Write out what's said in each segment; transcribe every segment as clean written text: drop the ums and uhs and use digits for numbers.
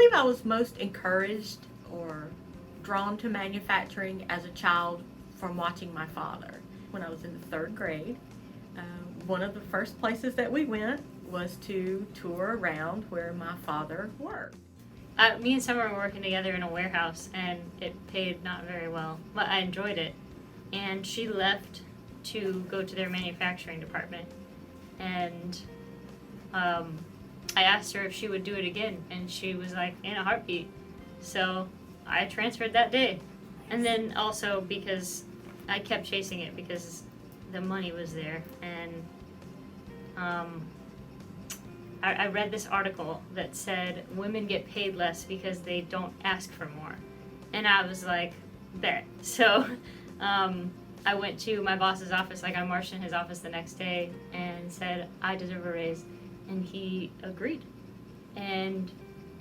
believe I was most encouraged or drawn to manufacturing as a child from watching my father. When I was in the third grade, uh, one of the first places that we went was to tour around where my father worked. Me and Summer were working together in a warehouse, and it paid not very well, but I enjoyed it. And she left to go to their manufacturing department, and I asked her if she would do it again, and she was like, in a heartbeat. So I transferred that day. And then also because I kept chasing it because the money was there, and I read this article that said women get paid less because they don't ask for more. And I was like, bet. So I went to my boss's office, like I marched in his office the next day and said, I deserve a raise. And he agreed and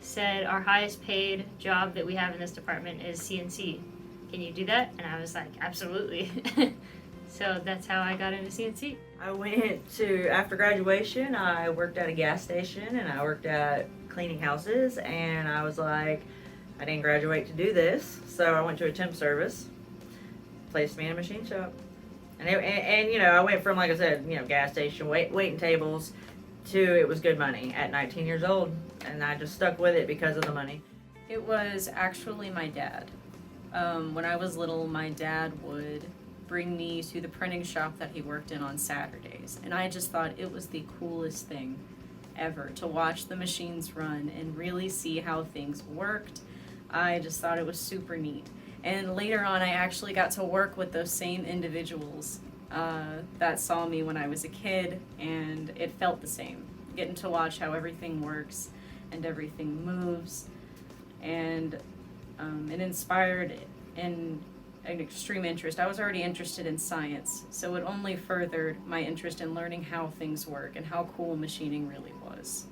said, our highest paid job that we have in this department is CNC. Can you do that? And I was like, absolutely. So that's how I got into CNC. I went to, after graduation, I worked at a gas station and I worked at cleaning houses, and I was like, I didn't graduate to do this, so I went to a temp service, placed me in a machine shop. And you know, I went from, like I said, you know, gas station, waiting tables, to it was good money at 19 years old, and I just stuck with it because of the money. It was actually my dad. When I was little, my dad would bring me to the printing shop that he worked in on Saturdays, and I just thought it was the coolest thing ever to watch the machines run and really see how things worked. I just thought it was super neat. And later on, I actually got to work with those same individuals that saw me when I was a kid, and it felt the same. Getting to watch how everything works and everything moves, and it inspired an extreme interest. I was already interested in science, so it only furthered my interest in learning how things work and how cool machining really was.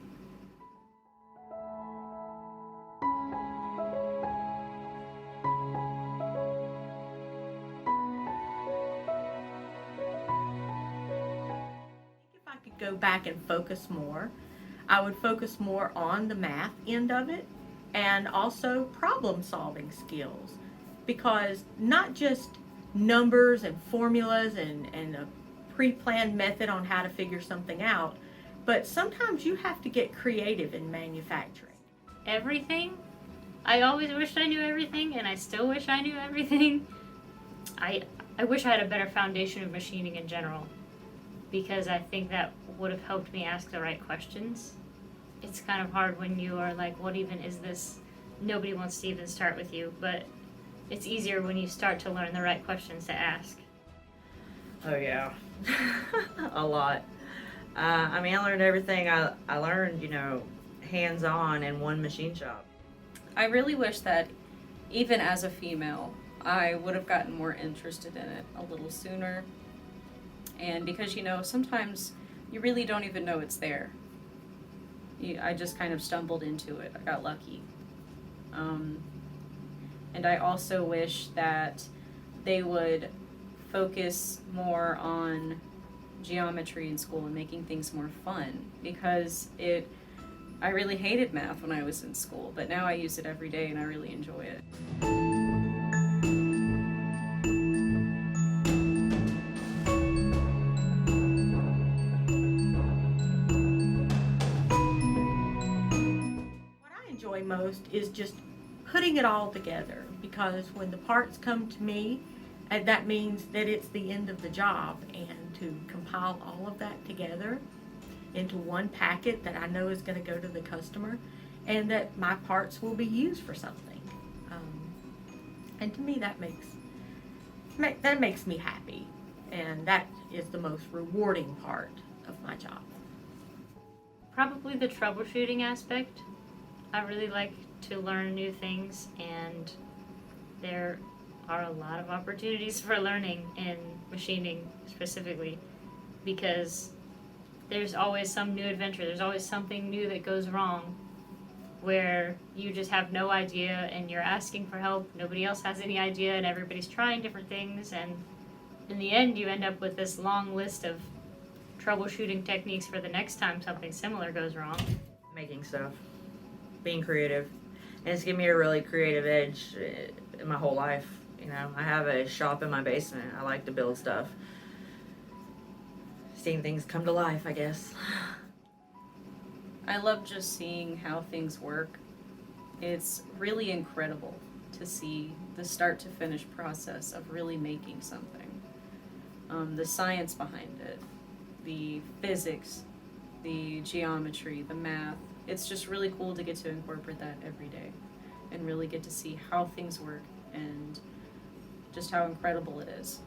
If I could go back and focus more, I would focus more on the math end of it and also problem solving skills, because not just numbers and formulas and a pre-planned method on how to figure something out, but sometimes you have to get creative in manufacturing. Everything? I always wished I knew everything, and I still wish I knew everything. I wish I had a better foundation of machining in general, because I think that would have helped me ask the right questions. It's kind of hard when you are like, what even is this? Nobody wants to even start with you, but it's easier when you start to learn the right questions to ask. Oh yeah, a lot. I mean, I learned everything I learned, you know, hands-on in one machine shop. I really wish that even as a female, I would have gotten more interested in it a little sooner. And because, you know, sometimes you really don't even know it's there. I just kind of stumbled into it. I got lucky. And I also wish that they would focus more on geometry in school and making things more fun, because I really hated math when I was in school, but now I use it every day and I really enjoy it. What I enjoy most is just putting it all together, because when the parts come to me, that means that it's the end of the job, and to compile all of that together into one packet that I know is going to go to the customer and that my parts will be used for something. And to me that makes me happy, and that is the most rewarding part of my job. Probably the troubleshooting aspect. I really like to learn new things, and there are a lot of opportunities for learning in machining specifically, because there's always some new adventure. There's always something new that goes wrong where you just have no idea and you're asking for help. Nobody else has any idea, and everybody's trying different things, and in the end you end up with this long list of troubleshooting techniques for the next time something similar goes wrong. Making stuff, being creative. And it's given me a really creative edge in my whole life. You know, I have a shop in my basement. I like to build stuff. Seeing things come to life, I guess. I love just seeing how things work. It's really incredible to see the start to finish process of really making something. The science behind it, the physics, the geometry, the math. It's just really cool to get to incorporate that every day and really get to see how things work and just how incredible it is.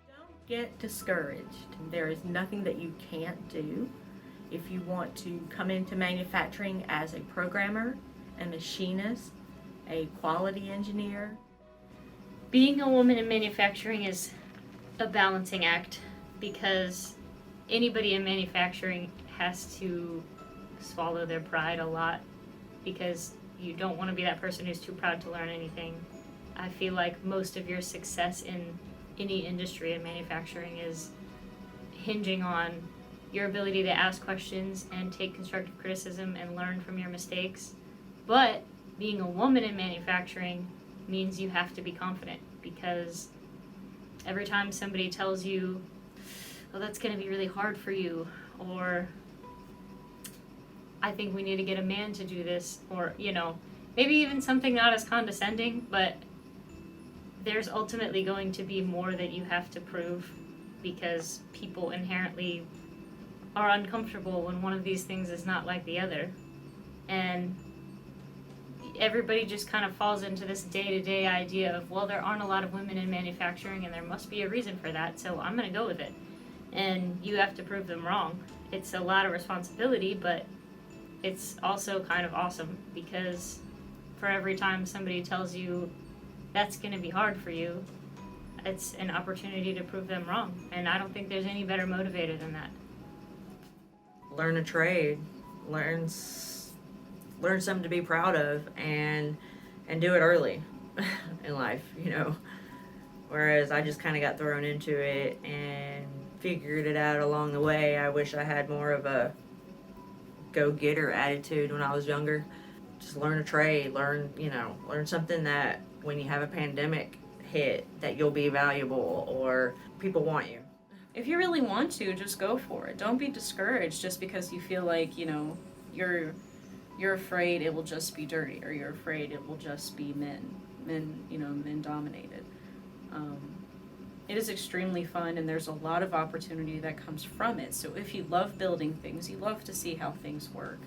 Don't get discouraged. There is nothing that you can't do. If you want to come into manufacturing as a programmer, a machinist, a quality engineer. Being a woman in manufacturing is a balancing act because anybody in manufacturing has to swallow their pride a lot because you don't want to be that person who's too proud to learn anything. I feel like most of your success in any industry in manufacturing is hinging on your ability to ask questions and take constructive criticism and learn from your mistakes. But being a woman in manufacturing means you have to be confident because every time somebody tells you, oh, that's going to be really hard for you, or I think we need to get a man to do this, or, you know, maybe even something not as condescending, but there's ultimately going to be more that you have to prove because people inherently are uncomfortable when one of these things is not like the other. And everybody just kind of falls into this day-to-day idea of, well, there aren't a lot of women in manufacturing and there must be a reason for that, so I'm going to go with it. And you have to prove them wrong. It's a lot of responsibility, but it's also kind of awesome because for every time somebody tells you that's going to be hard for you, it's an opportunity to prove them wrong. And I don't think there's any better motivator than that. Learn a trade, learn something to be proud of, and do it early in life, you know. Whereas I just kind of got thrown into it and figured it out along the way. I wish I had more of a go-getter attitude when I was younger. Just learn a trade, learn something that when you have a pandemic hit that you'll be valuable or people want you. If you really want to, just go for it. Don't be discouraged just because you feel like, you know, you're afraid it will just be dirty, or you're afraid it will just be men dominated. It is extremely fun, and there's a lot of opportunity that comes from it. So if you love building things, you love to see how things work,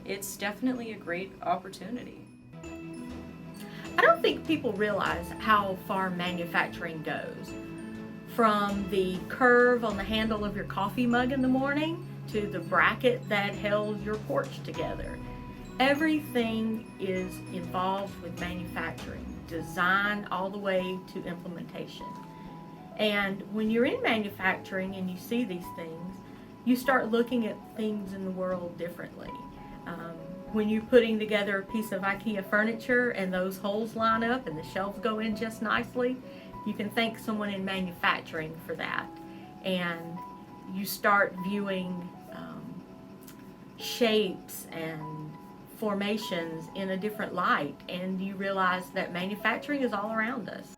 it's definitely a great opportunity. I don't think people realize how far manufacturing goes. From the curve on the handle of your coffee mug in the morning to the bracket that held your porch together. Everything is involved with manufacturing, design all the way to implementation. And when you're in manufacturing and you see these things, you start looking at things in the world differently. When you're putting together a piece of IKEA furniture and those holes line up and the shelves go in just nicely, you can thank someone in manufacturing for that. And you start viewing shapes and formations in a different light, and you realize that manufacturing is all around us.